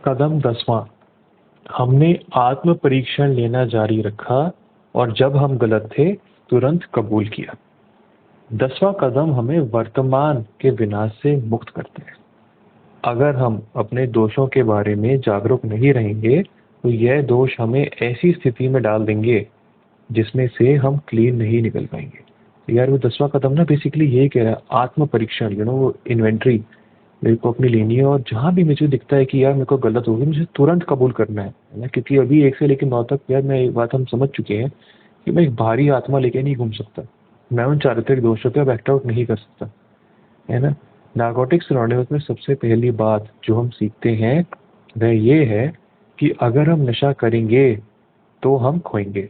कदम 10वां, हमने आत्म परीक्षण लेना जारी रखा और जब हम गलत थे तुरंत कबूल किया। 10वां कदम हमें वर्तमान के विनाश से मुक्त करता है। अगर हम अपने दोषों के बारे में जागरूक नहीं रहेंगे तो यह दोष हमें ऐसी स्थिति में डाल देंगे जिसमें से हम क्लीन नहीं निकल पाएंगे। तो यार वो 10वां कदम ना बेसिकली यही कह रहा है, आत्म परीक्षण, वो इन्वेंट्री मेरे को अपनी लेनी है और जहाँ भी मुझे दिखता है कि यार मेरे को गलत हो गई मुझे तुरंत कबूल करना है ना, क्योंकि अभी 1 से लेकर 9 तक यार मैं एक बात हम समझ चुके हैं कि मैं एक भारी आत्मा लेके नहीं घूम सकता। मैं उन चारित्रिक दोषों पे अब एक्ट आउट नहीं कर सकता, है ना। नार्कोटिक्स एनोनिमस में सबसे पहली बात जो हम सीखते हैं वह ये है कि अगर हम नशा करेंगे तो हम खोएंगे।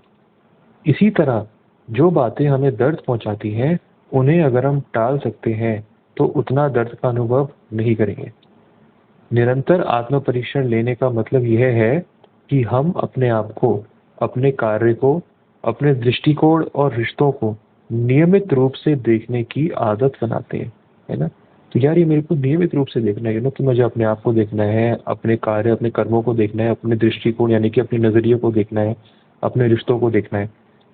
इसी तरह जो बातें हमें दर्द पहुंचाती हैं उन्हें अगर हम टाल सकते हैं तो उतना दर्द का अनुभव नहीं करेंगे। निरंतर आत्म परीक्षण लेने का मतलब यह है कि हम अपने आप को, अपने कार्य को, अपने दृष्टिकोण और रिश्तों को नियमित रूप से देखने की आदत बनाते हैं, है ना। तो यार ये मेरे को नियमित रूप से देखना है ना, कि मुझे अपने आप को देखना है, अपने कार्य अपने कर्मों को देखना है, अपने दृष्टिकोण यानी कि अपने नजरिए को देखना है, अपने रिश्तों को देखना है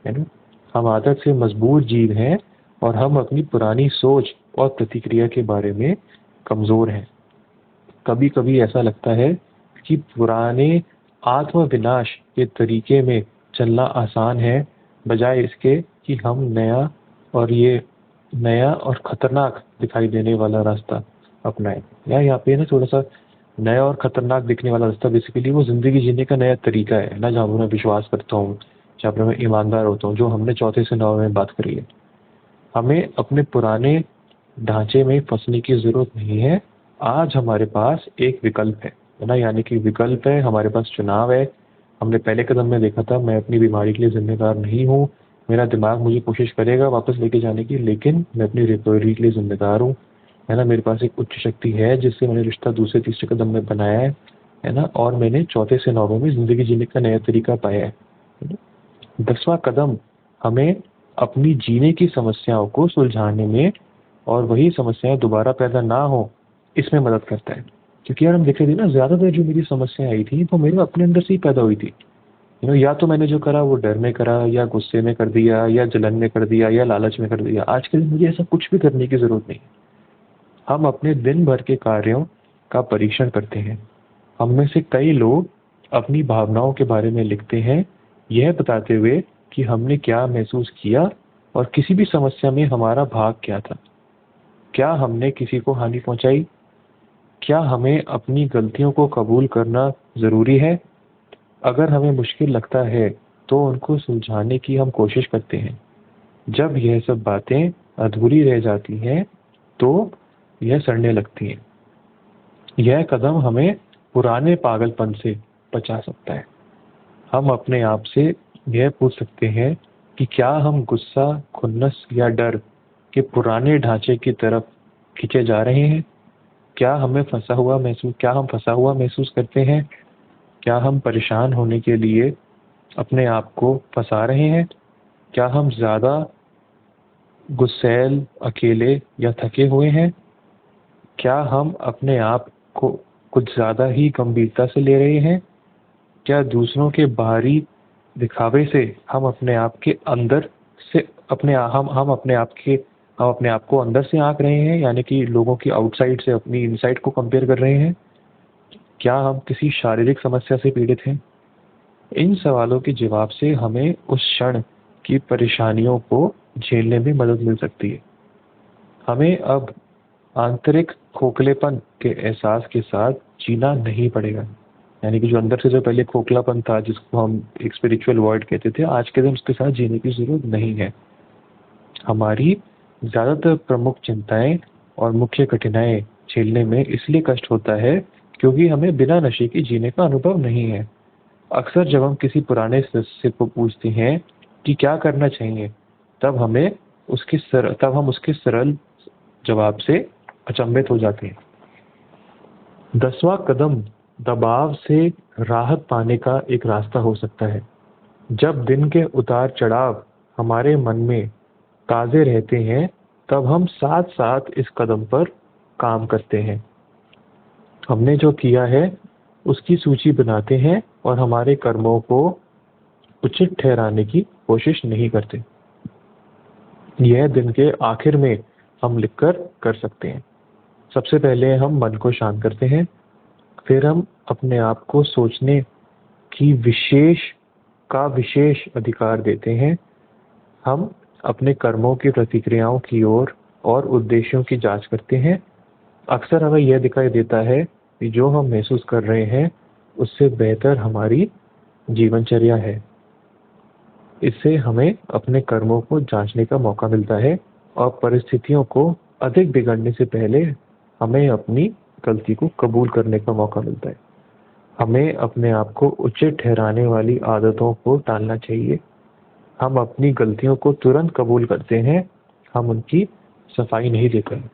ना। हम आदत से मजबूर जीव हैं और हम अपनी पुरानी सोच और प्रतिक्रिया के बारे में कमजोर हैं। कभी कभी ऐसा लगता है कि पुराने आत्म विनाश के तरीके में चलना आसान है बजाय इसके कि हम नया और खतरनाक दिखाई देने वाला रास्ता अपनाएं। या यहाँ पे ना थोड़ा सा नया और खतरनाक दिखने वाला रास्ता बेसिकली वो जिंदगी जीने का नया तरीका है ना, जहाँ पर मैं विश्वास करता हूँ, जहाँ पर मैं ईमानदार होता हूँ, जो हमने चौथे से 9 में बात करी है। हमें अपने पुराने ढांचे में फंसने की जरूरत नहीं है। आज हमारे पास एक विकल्प है ना, यानी कि विकल्प है, हमारे पास चुनाव है। हमने पहले कदम में देखा था मैं अपनी बीमारी के लिए जिम्मेदार नहीं हूँ, मेरा दिमाग मुझे कोशिश करेगा वापस लेके जाने की, लेकिन मैं अपनी रिकवरी के लिए जिम्मेदार हूँ, है ना। मेरे पास एक उच्च शक्ति है जिससे मैंने रिश्ता दूसरे तीसरे कदम में बनाया है ना, और मैंने चौथे से 9 में जिंदगी जीने का नया तरीका पाया है ना? 10वां कदम हमें अपनी जीने की समस्याओं को सुलझाने में और वही समस्याएं दोबारा पैदा ना हो इसमें मदद करता है। क्योंकि यार हम देख रहे थे ना, ज्यादातर जो मेरी समस्याएं आई थी वो मेरे अपने अंदर से ही पैदा हुई थी। या तो मैंने जो करा वो डर में करा, या गुस्से में कर दिया, या जलन में कर दिया, या लालच में कर दिया। आज के दिन मुझे ऐसा कुछ भी करने की जरूरत नहीं। हम अपने दिन भर के कार्यों का परीक्षण करते हैं। हम में से कई लोग अपनी भावनाओं के बारे में लिखते हैं, यह बताते हुए कि हमने क्या महसूस किया और किसी भी समस्या में हमारा भाग क्या था। क्या हमने किसी को हानि पहुंचाई? क्या हमें अपनी गलतियों को कबूल करना जरूरी है? अगर हमें मुश्किल लगता है तो उनको सुलझाने की हम कोशिश करते हैं। जब यह सब बातें अधूरी रह जाती हैं तो यह सड़ने लगती हैं। यह कदम हमें पुराने पागलपन से बचा सकता है। हम अपने आप से यह पूछ सकते हैं कि क्या हम गुस्सा, खुन्नस या डर के पुराने ढांचे की तरफ खींचे जा रहे हैं? क्या हम फंसा हुआ महसूस करते हैं? क्या हम परेशान होने के लिए अपने आप को फंसा रहे हैं? क्या हम ज्यादा गुस्सैल, अकेले या थके हुए हैं? क्या हम अपने आप को कुछ ज्यादा ही गंभीरता से ले रहे हैं? क्या दूसरों के बाहरी दिखावे से हम अपने आप के अंदर से अपने हम अपने आप को अंदर से आंक रहे हैं, यानी कि लोगों की आउटसाइड से अपनी इनसाइड को कंपेयर कर रहे हैं? क्या हम किसी शारीरिक समस्या से पीड़ित हैं? इन सवालों के जवाब से हमें उस क्षण की परेशानियों को झेलने में मदद मिल सकती है। हमें अब आंतरिक खोखलेपन के एहसास के साथ जीना नहीं पड़ेगा, यानी कि जो अंदर से जो पहले खोखलापन था जिसको हम एक स्पिरिचुअल वर्ड कहते थे, आज के दिन उसके साथ जीने की जरूरत नहीं है। हमारी ज्यादातर प्रमुख चिंताएं और मुख्य कठिनाई झेलने में इसलिए कष्ट होता है क्योंकि हमें बिना नशे के जीने का अनुभव नहीं है। अक्सर जब हम किसी पुराने सदस्य को पूछते हैं कि क्या करना चाहिए, तब हम उसके सरल जवाब से अचंभित हो जाते हैं। 10वां कदम दबाव से राहत पाने का एक रास्ता हो सकता है। जब दिन के उतार चढ़ाव हमारे मन में ताज़े रहते हैं तब हम साथ साथ इस कदम पर काम करते हैं। हमने जो किया है उसकी सूची बनाते हैं और हमारे कर्मों को उचित ठहराने की कोशिश नहीं करते। यह दिन के आखिर में हम लिखकर कर सकते हैं। सबसे पहले हम मन को शांत करते हैं, फिर हम अपने आप को सोचने की विशेष अधिकार देते हैं। हम अपने कर्मों की प्रतिक्रियाओं की ओर और उद्देश्यों की जांच करते हैं। अक्सर हमें यह दिखाई देता है कि जो हम महसूस कर रहे हैं उससे बेहतर हमारी जीवनचर्या है। इससे हमें अपने कर्मों को जांचने का मौका मिलता है और परिस्थितियों को अधिक बिगड़ने से पहले हमें अपनी गलती को कबूल करने का मौका मिलता है। हमें अपने आप को उचित ठहराने वाली आदतों को टालना चाहिए। हम अपनी गलतियों को तुरंत कबूल करते हैं, हम उनकी सफाई नहीं देते हैं।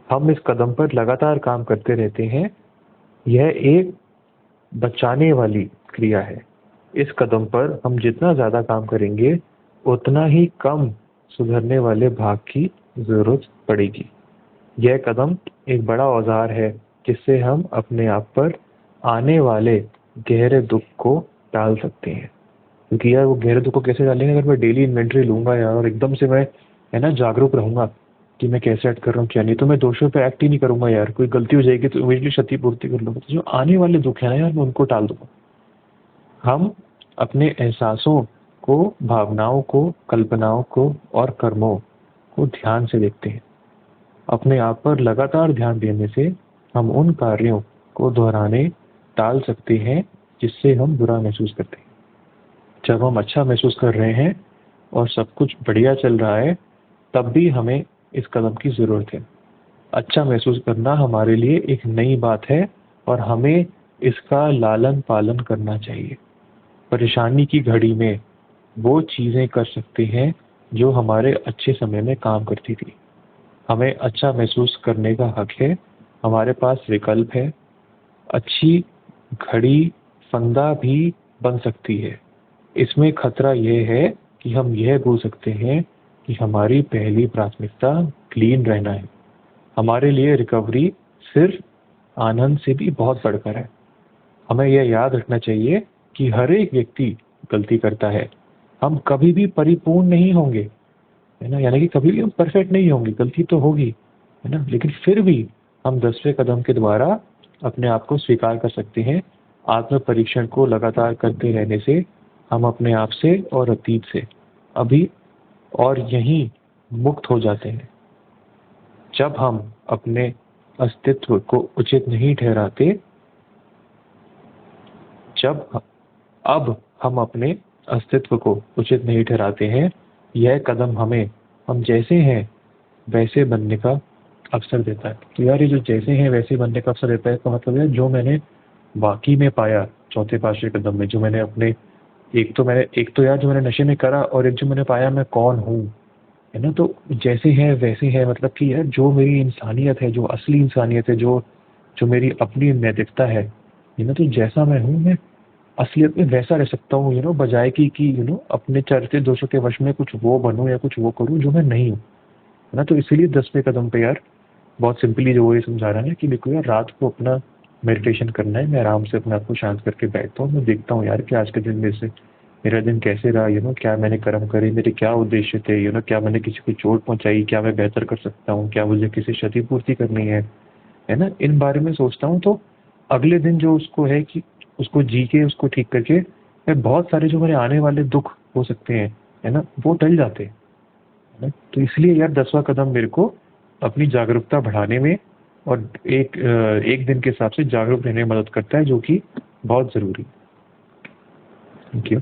हम इस कदम पर लगातार काम करते रहते हैं। यह एक बचाने वाली क्रिया है। इस कदम पर हम जितना ज़्यादा काम करेंगे उतना ही कम सुधरने वाले भाग की ज़रूरत पड़ेगी। यह कदम एक बड़ा औजार है जिससे हम अपने आप पर आने वाले गहरे दुख को टाल सकते हैं। क्योंकि यार वो गहरे दुख को कैसे डालेंगे, अगर मैं डेली इन्वेंट्री लूंगा यार और एकदम से मैं है ना जागरूक रहूंगा कि मैं कैसे एक्ट कर रहा हूँ क्या नहीं, तो मैं दोषियों पे एक्ट ही नहीं करूंगा यार। कोई गलती हो जाएगी तो इमीडिएटली क्षतिपूर्ति कर लूंगा। तो जो आने वाले दुख है ना यार, मैं उनको टाल दूंगा। हम अपने एहसासों को, भावनाओं को, कल्पनाओं को और कर्मों को ध्यान से देखते हैं। अपने आप पर लगातार ध्यान देने से हम उन कार्यों को दोहराने टाल सकते हैं जिससे हम बुरा महसूस करते हैं। जब हम अच्छा महसूस कर रहे हैं और सब कुछ बढ़िया चल रहा है तब भी हमें इस कदम की ज़रूरत है। अच्छा महसूस करना हमारे लिए एक नई बात है और हमें इसका लालन पालन करना चाहिए। परेशानी की घड़ी में वो चीज़ें कर सकते हैं जो हमारे अच्छे समय में काम करती थी। हमें अच्छा महसूस करने का हक है, हमारे पास विकल्प है। अच्छी घड़ी फंदा भी बन सकती है। इसमें खतरा यह है कि हम यह भूल सकते हैं कि हमारी पहली प्राथमिकता क्लीन रहना है। हमारे लिए रिकवरी सिर्फ आनंद से भी बहुत बढ़कर है। हमें यह याद रखना चाहिए कि हर एक व्यक्ति गलती करता है। हम कभी भी परिपूर्ण नहीं होंगे, है ना, यानी कि कभी भी हम परफेक्ट नहीं होंगे, गलती तो होगी, है ना, लेकिन फिर भी हम 10वें कदम के द्वारा अपने आप को स्वीकार कर सकते हैं। आत्म परीक्षण को लगातार करते रहने से हम अपने आप से और अतीत से अभी और यहीं मुक्त हो जाते हैं। जब हम अपने अस्तित्व को उचित नहीं ठहराते, जब अब हम अपने अस्तित्व को उचित नहीं ठहराते हैं, यह कदम हमें हम जैसे हैं वैसे बनने का अवसर देता है। तो यार ये जो जैसे हैं वैसे बनने का अवसर देता है तो मतलब यार जो मैंने वाकई में पाया चौथे पांचवें कदम में, जो मैंने अपने एक तो यार जो मैंने नशे में करा और एक जो मैंने पाया मैं कौन हूँ, है ना। तो जैसे है वैसे है मतलब कि यार जो मेरी इंसानियत है, जो असली इंसानियत है, जो जो मेरी अपनी नैतिकता है, ना, तो जैसा मैं हूँ मैं असलियत में वैसा रह सकता हूँ, बजाय कि अपने चरित्र दोषों के वश में कुछ वो बनूं या कुछ वो करूं जो मैं नहीं हूँ, है ना। तो इसीलिए 10वें कदम पे यार बहुत सिंपली जो वो ये समझा रहा है ना कि देखो यार रात को अपना मेडिटेशन करना है। मैं आराम से अपने आप को शांत करके बैठता हूँ, मैं देखता हूँ यार कि आज के दिन में से मेरा दिन कैसे रहा, क्या मैंने कर्म करे, मेरे क्या उद्देश्य थे, क्या मैंने किसी को चोट पहुंचाई, क्या मैं बेहतर कर सकता हूँ, क्या मुझे किसी क्षतिपूर्ति करनी है ना। इन बारे में सोचता हूँ तो अगले दिन जो उसको है कि उसको जी के उसको ठीक करके मैं बहुत सारे जो मेरे आने वाले दुख हो सकते हैं, है ना, वो टल जाते हैं, है ना। तो इसलिए यार 10वां कदम मेरे को अपनी जागरूकता बढ़ाने में और एक दिन के हिसाब से जागरूक रहने में मदद करता है, जो कि बहुत ज़रूरी है। Thank you.